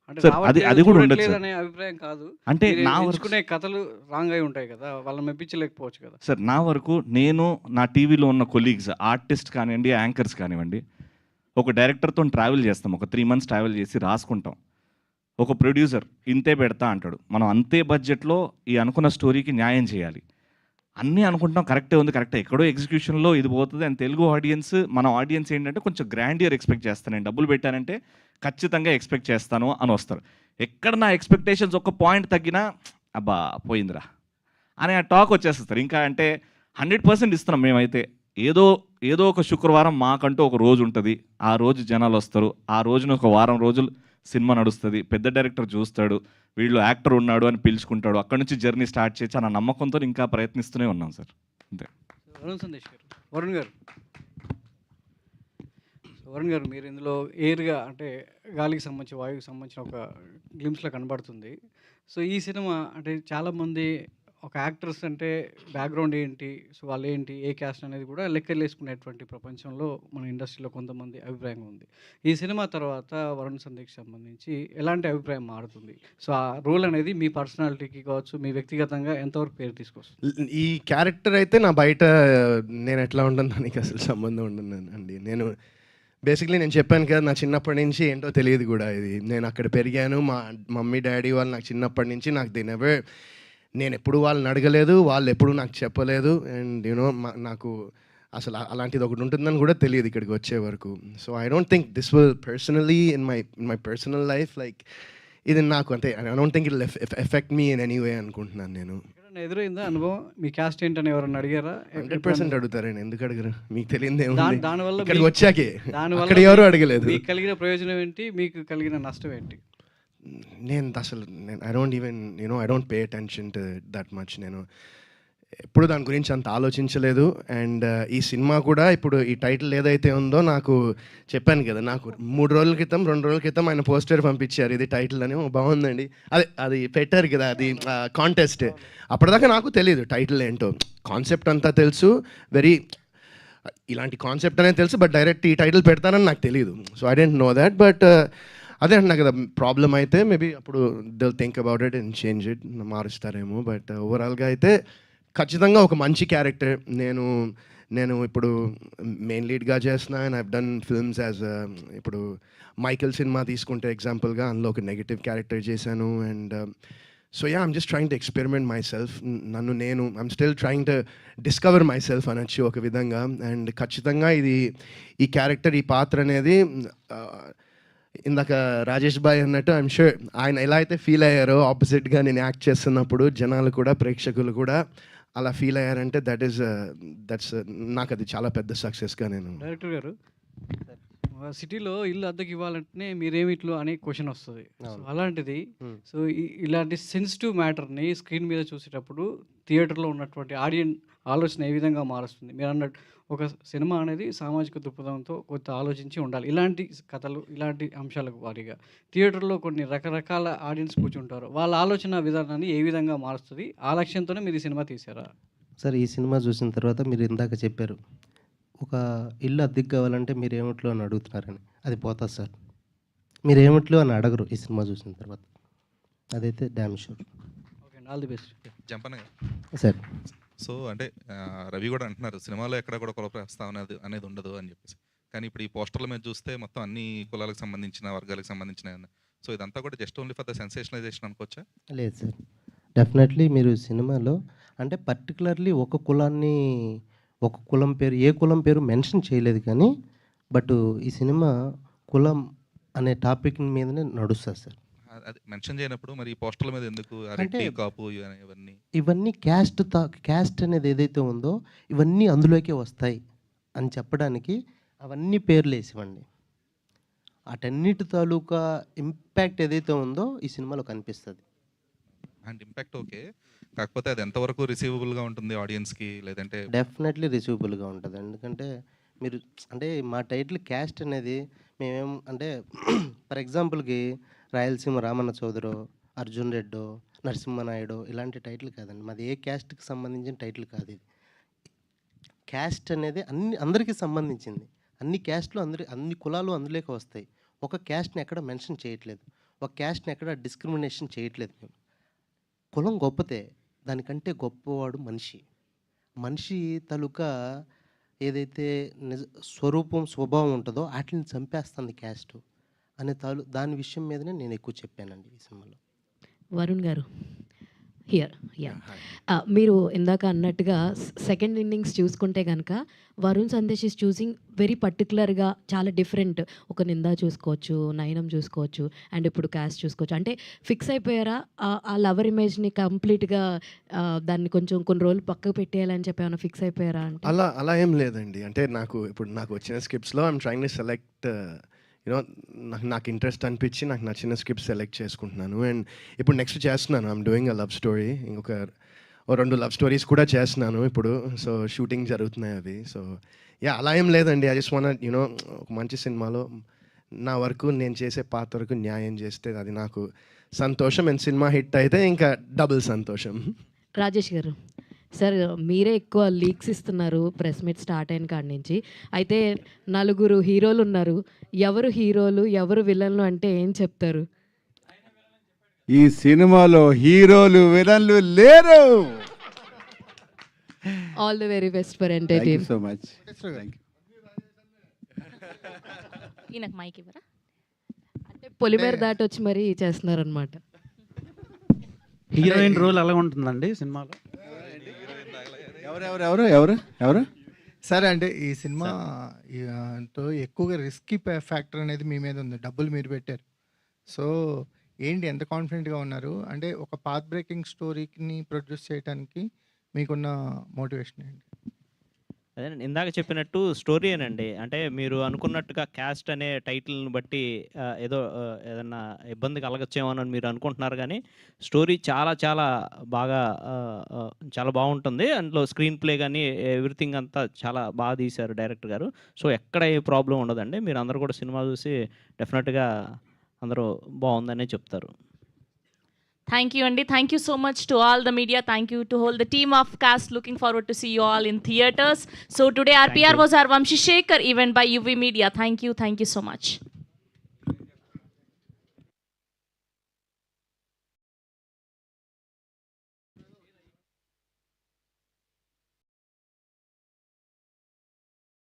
[SPEAKER 14] అంటే
[SPEAKER 9] అది కూడా ఉండదు సార్.
[SPEAKER 14] అనే అభిప్రాయం కాదు,
[SPEAKER 9] అంటే
[SPEAKER 14] మీరు
[SPEAKER 9] నా
[SPEAKER 14] ఎంచుకునే కథలు రాంగ్ అయి ఉంటాయి కదా, వాళ్ళని మెప్పించలేకపోవచ్చు కదా
[SPEAKER 9] సార్. నా వరకు నేను నా టీవీలో ఉన్న కొలీగ్స్, ఆర్టిస్ట్ కానివ్వండి, యాంకర్స్ కానివ్వండి, ఒక డైరెక్టర్తో ట్రావెల్ చేస్తాం, ఒక 3 months ట్రావెల్ చేసి రాసుకుంటాం. ఒక ప్రొడ్యూసర్ ఇంతే పెడతా అంటాడు, మనం అంతే బడ్జెట్లో ఈ అనుకున్న స్టోరీకి న్యాయం చేయాలి. అన్నీ అనుకుంటాం కరెక్టే ఉంది, కరెక్టే, ఎక్కడో ఎగ్జిక్యూషన్లో ఇది పోతుంది. అండ్ తెలుగు ఆడియన్స్, మన ఆడియన్స్ ఏంటంటే కొంచెం గ్రాండియర్ ఎక్స్పెక్ట్ చేస్తాను. నేను డబ్బులు పెట్టానంటే ఖచ్చితంగా ఎక్స్పెక్ట్ చేస్తాను అని వస్తారు. ఎక్కడ నా ఎక్స్పెక్టేషన్స్ ఒక పాయింట్ తగ్గినా అబ్బా పోయిందిరా అనే ఆ టాక్ వచ్చేస్తారు. ఇంకా అంటే 100% ఇస్తున్నాం మేమైతే. ఏదో ఒక శుక్రవారం మాకంటూ ఒక రోజు ఉంటుంది, ఆ రోజు జనాలు వస్తారు, ఆ రోజున ఒక వారం రోజులు సినిమా నడుస్తుంది, పెద్ద డైరెక్టర్ చూస్తాడు, వీళ్ళు యాక్టర్ ఉన్నాడు అని పిలుచుకుంటాడు, అక్కడ నుంచి జర్నీ స్టార్ట్ చేసి అన్న నమ్మకంతో ఇంకా ప్రయత్నిస్తూనే ఉన్నాం సార్. అంతే.
[SPEAKER 14] వరుణ్ సందేశ్ గారు, వరుణ్ గారు మీరు ఇందులో ఎయిర్గా అంటే గాలికి సంబంధించి వాయువుకి సంబంధించిన ఒక గ్లిమ్స్లో కనబడుతుంది. సో ఈ సినిమా అంటే చాలామంది ఒక యాక్టర్స్ అంటే బ్యాక్గ్రౌండ్ ఏంటి, సో వాళ్ళు ఏంటి, ఏ క్యాస్ట్ అనేది కూడా లెక్కలేసుకునేటువంటి ప్రపంచంలో మన ఇండస్ట్రీలో కొంతమంది అభిప్రాయం ఉంది. ఈ సినిమా తర్వాత వరుణ్ సందేశ్కి సంబంధించి ఎలాంటి అభిప్రాయం మారుతుంది? సో ఆ రోల్ అనేది మీ పర్సనాలిటీకి కావచ్చు, మీ వ్యక్తిగతంగా ఎంతవరకు పేరు తీసుకొస్తుంది?
[SPEAKER 7] ఈ క్యారెక్టర్ అయితే నా బయట నేను ఎట్లా ఉంటాను దానికి అసలు సంబంధం ఉండదండి. నేను బేసిక్లీ నేను చెప్పాను కదా, నా చిన్నప్పటి నుంచి ఏంటో తెలియదు కూడా. ఇది నేను అక్కడ పెరిగాను, మా మమ్మీ డాడీ వాళ్ళు నాకు చిన్నప్పటి నుంచి నాకు నేను ఎప్పుడు వాళ్ళని అడగలేదు, వాళ్ళు ఎప్పుడు నాకు చెప్పలేదు. అండ్ యూనో నాకు అసలు అలాంటిది ఒకటి ఉంటుందని కూడా తెలియదు ఇక్కడికి వచ్చే వరకు. So I don't think this will personally in my personal life like ఇది నాకు అంటే I don't think it effect me in any way అనుకుంటున్నాను నేను.
[SPEAKER 14] ఎదురైందా అనుభవం? మీ క్యాస్ట్ ఏంటని ఎవరైనా అడిగారా?
[SPEAKER 7] 100% అడుగుతారండి, ఎందుకు అడగరు? మీకు తెలియదు ఏముంది,
[SPEAKER 14] దానివల్ల
[SPEAKER 7] ఇక్కడికి వచ్చాకే
[SPEAKER 14] దానివల్ల
[SPEAKER 7] అక్కడ ఎవరు అడగలేదు.
[SPEAKER 14] మీకు కలిగిన ప్రయోజనం ఏంటి, మీకు కలిగిన నష్టం ఏంటి?
[SPEAKER 7] నేను అసలు I don't pay attention to that much. నేను ఎప్పుడు దాని గురించి అంత ఆలోచించలేదు. అండ్ ఈ సినిమా కూడా ఇప్పుడు ఈ టైటిల్ ఏదైతే ఉందో నాకు చెప్పాను కదా, నాకు 2 రోజుల క్రితం ఆయన పోస్టర్ పంపించారు, ఇది టైటిల్ అని. బాగుందండి, అది పెట్టారు కదా, అది కాంటెస్ట్. అప్పటిదాకా నాకు తెలియదు టైటిల్ ఏంటో, కాన్సెప్ట్ అంతా తెలుసు, ఇలాంటి కాన్సెప్ట్ అనేది తెలుసు, బట్ డైరెక్ట్ ఈ టైటిల్ పెడతానని నాకు తెలియదు. So I don't know that. But అదే అంటున్నా కదా, ప్రాబ్లం అయితే మేబీ అప్పుడు they think about it and change it, మారుస్తారేమో. బట్ ఓవరాల్గా అయితే ఖచ్చితంగా ఒక మంచి క్యారెక్టర్. నేను ఇప్పుడు మెయిన్ లీడ్గా చేస్తున్నా and I've done films as ఇప్పుడు మైకిల్ సినిమా తీసుకుంటే ఎగ్జాంపుల్గా, అందులో ఒక నెగటివ్ క్యారెక్టర్ చేశాను. And so I'm just trying to experiment my self. I'm still trying to discover my self అనొచ్చు ఒక విధంగా. అండ్ ఖచ్చితంగా ఈ క్యారెక్టర్, ఈ పాత్ర అనేది ఇందాక రాజేష్ భాయ్ అన్నట్టు ఐఎమ్ షూర్ ఆయన ఎలా అయితే ఫీల్ అయ్యారో ఆపోజిట్గా నేను యాక్ట్ చేస్తున్నప్పుడు, జనాలు కూడా, ప్రేక్షకులు కూడా అలా ఫీల్ అయ్యారంటే దట్స్ నాకు అది చాలా పెద్ద సక్సెస్గా నేను.
[SPEAKER 14] డైరెక్టర్ గారు, సిటీలో ఇల్లు అద్దెకి ఇవ్వాలంటే మీరేమిట్లు అనే క్వశ్చన్ వస్తుంది. సో అలాంటిది, సో ఇలాంటి సెన్సిటివ్ మ్యాటర్ని స్క్రీన్ మీద చూసేటప్పుడు థియేటర్లో ఉన్నటువంటి ఆడియన్స్ ఆలోచన ఏ విధంగా మారుస్తుంది? మీరు అన్నట్టు ఒక సినిమా అనేది సామాజిక దృక్పథంతో కొంత ఆలోచించి ఉండాలి. ఇలాంటి కథలు, ఇలాంటి అంశాలకు వారీగా థియేటర్లో కొన్ని రకరకాల ఆడియన్స్ కూర్చుంటారు, వాళ్ళ ఆలోచన విధానాన్ని ఏ విధంగా మారుస్తుంది? ఆ లక్ష్యంతోనే మీరు ఈ సినిమా తీశారా?
[SPEAKER 2] సార్, ఈ సినిమా చూసిన తర్వాత మీరు ఇందాక చెప్పారు, ఒక ఇల్లు అద్దెకి కావాలంటే మీరు ఏమిట్లో అని అడుగుతున్నారని. అది పోతుంది సార్, మీరు ఏమిట్లో అని అడగరు ఈ సినిమా చూసిన తర్వాత. అదైతే damn sure.
[SPEAKER 14] Okay, all the best.
[SPEAKER 15] Jampanna
[SPEAKER 2] sir,
[SPEAKER 15] so అంటే రవి కూడా అంటున్నారు సినిమాలో ఎక్కడ కూడా కుల ప్రస్తావన అనేది ఉండదు అని చెప్పేసి. కానీ ఇప్పుడు ఈ పోస్టర్ల మీద చూస్తే మొత్తం అన్ని కులాలకు సంబంధించిన, వర్గాలకు సంబంధించిన. సో ఇదంతా కూడా జస్ట్ ఓన్లీ ఫర్ ద సెన్సేషనలైజేషన్ అనుకోవచ్చా?
[SPEAKER 2] లేదు సార్, డెఫినెట్లీ మీరు సినిమాలో అంటే పర్టికులర్లీ ఒక కులం పేరు, ఏ కులం పేరు మెన్షన్ చేయలేదు. కానీ బట్ ఈ సినిమా కులం అనే టాపిక్ మీదనే నడుస్తుంది సార్.
[SPEAKER 15] అది మెన్షన్ చేయనప్పుడు మరి ఈ పోస్టర్ల మీద ఎందుకు
[SPEAKER 2] అంటే
[SPEAKER 15] కాపు
[SPEAKER 2] ఇవన్నీ క్యాస్ట్ అనేది ఏదైతే ఉందో ఇవన్నీ అందులోకే వస్తాయి అని చెప్పడానికి అవన్నీ పేర్లు వేసివ్వండి. వాటన్నిటి తాలూకా ఇంపాక్ట్ ఏదైతే ఉందో ఈ సినిమాలో కనిపిస్తుంది.
[SPEAKER 15] అండ్ ఇంపాక్ట్ ఓకే, కాకపోతే అది ఎంతవరకు రిసీవబుల్గా ఉంటుంది ఆడియన్స్కి? లేదంటే
[SPEAKER 2] డెఫినెట్లీ రిసీవబుల్గా ఉంటుంది. ఎందుకంటే మీరు అంటే మా టైటిల్ క్యాస్ట్ అనేది మేమేం అంటే ఫర్ ఎగ్జాంపుల్కి రాయలసీమ రామన్న చౌదరో, అర్జున్ రెడ్డో, నరసింహనాయుడు ఇలాంటి టైటిల్ కాదండి. మాది ఏ క్యాస్ట్కి సంబంధించిన టైటిల్ కాదు ఇది. క్యాస్ట్ అనేది అందరికీ సంబంధించింది. అన్ని క్యాస్ట్లు అన్ని కులాలు అందులోకి వస్తాయి. ఒక క్యాస్ట్ని ఎక్కడ మెన్షన్ చేయట్లేదు, ఒక క్యాస్ట్ని ఎక్కడ డిస్క్రిమినేషన్ చేయట్లేదు. మేము కులం గొప్పతే, దానికంటే గొప్పవాడు మనిషి తాలూకా ఏదైతే నిజ స్వరూపం, స్వభావం ఉంటుందో వాటిని చంపేస్తుంది క్యాస్ట్ అనే దాని విషయం మీదనే నేను ఎక్కువ చెప్పానండి ఈ సినిమాలో.
[SPEAKER 11] వరుణ్ గారు హియర్ యా మీరు ఇందాక అన్నట్టుగా సెకండ్ ఇన్నింగ్స్ చూసుకుంటే కనుక Varun Sandesh is choosing very పర్టికులర్గా చాలా డిఫరెంట్. ఒక నిందా చూసుకోవచ్చు, నయనం చూసుకోవచ్చు, అండ్ ఇప్పుడు క్యాస్ట్ చూసుకోవచ్చు. అంటే ఫిక్స్ అయిపోయారా ఆ లవర్ ఇమేజ్ని కంప్లీట్గా దాన్ని కొంచెం కొన్ని రోజులు పక్కకు పెట్టేయాలని చెప్పి ఏమైనా ఫిక్స్ అయిపోయారా? అంటే
[SPEAKER 7] అలా ఏం లేదండి. అంటే నాకు వచ్చిన స్క్రిప్ట్స్లో I'm trying to select you know నాకు ఇంట్రెస్ట్ అనిపించి నాకు నచ్చిన స్క్రిప్ట్ సెలెక్ట్ చేసుకుంటున్నాను. అండ్ ఇప్పుడు నెక్స్ట్ చేస్తున్నాను, I'm doing a love story. ఇంకొక 2 లవ్ స్టోరీస్ కూడా చేస్తున్నాను ఇప్పుడు. సో షూటింగ్ జరుగుతున్నాయి అవి. సో అలా ఏం లేదండి. ఐ జస్ట్ వాంట్ ఒక మంచి సినిమాలో నా వరకు నేను చేసే పాత్రకు న్యాయం చేస్తే అది నాకు సంతోషం. అండ్ సినిమా హిట్ అయితే ఇంకా డబుల్ సంతోషం.
[SPEAKER 11] రాజేష్ గారు సార్, మీరే ఎక్కువ లీక్స్ ఇస్తున్నారు ప్రెస్ మీట్ స్టార్ట్ అయిన కాడి నుంచి. అయితే 4 హీరోలు ఉన్నారు. ఎవరు హీరోలు, ఎవరు విలన్లు అంటే ఏం చెప్తారు?
[SPEAKER 4] ఈ సినిమాలో హీరోలు విలన్లు లేరు.
[SPEAKER 11] All the very best for entertain.
[SPEAKER 4] So much.
[SPEAKER 16] ఈయనకు మైక్ ఇవ్వరా?
[SPEAKER 11] అంటే పొలిమేర దాటి వచ్చి మరీ చేస్తున్నారనమాట.
[SPEAKER 12] హీరోయిన్ రోల్ ఎలా ఉంటుందండి సినిమాలో?
[SPEAKER 4] ఎవరు
[SPEAKER 10] సరే, అంటే ఈ సినిమా తో ఎక్కువగా రిస్కీ ఫ్యాక్టర్ అనేది మీ మీద ఉంది. డబ్బులు మీరు పెట్టారు. సో ఏంటి, ఎంత కాన్ఫిడెంట్గా ఉన్నారు? అంటే ఒక పాత్ బ్రేకింగ్ స్టోరీని ప్రొడ్యూస్ చేయడానికి మీకున్న మోటివేషన్ ఏంటి?
[SPEAKER 17] అదే ఇందాక చెప్పినట్టు స్టోరీయేనండి. అంటే మీరు అనుకున్నట్టుగా క్యాస్ట్ అనే టైటిల్ని బట్టి ఏదన్నా ఇబ్బంది కలగచ్చేమో అని మీరు అనుకుంటున్నారు, కానీ స్టోరీ చాలా చాలా బాగా చాలా బాగుంటుంది. అందులో స్క్రీన్ ప్లే కానీ ఎవ్రీథింగ్ అంతా చాలా బాగా తీశారు డైరెక్టర్ గారు. సో ఎక్కడ ఏ ప్రాబ్లం ఉండదండి. మీరు అందరూ కూడా సినిమా చూసి డెఫినెట్గా అందరూ బాగుందనే చెప్తారు.
[SPEAKER 16] Thank you, Andy. Thank you so much to all the media. Thank you to all the team of cast. Looking forward to see you all in theaters. So today our PR was our Vamshi Shekhar event by UV Media. Thank you so much.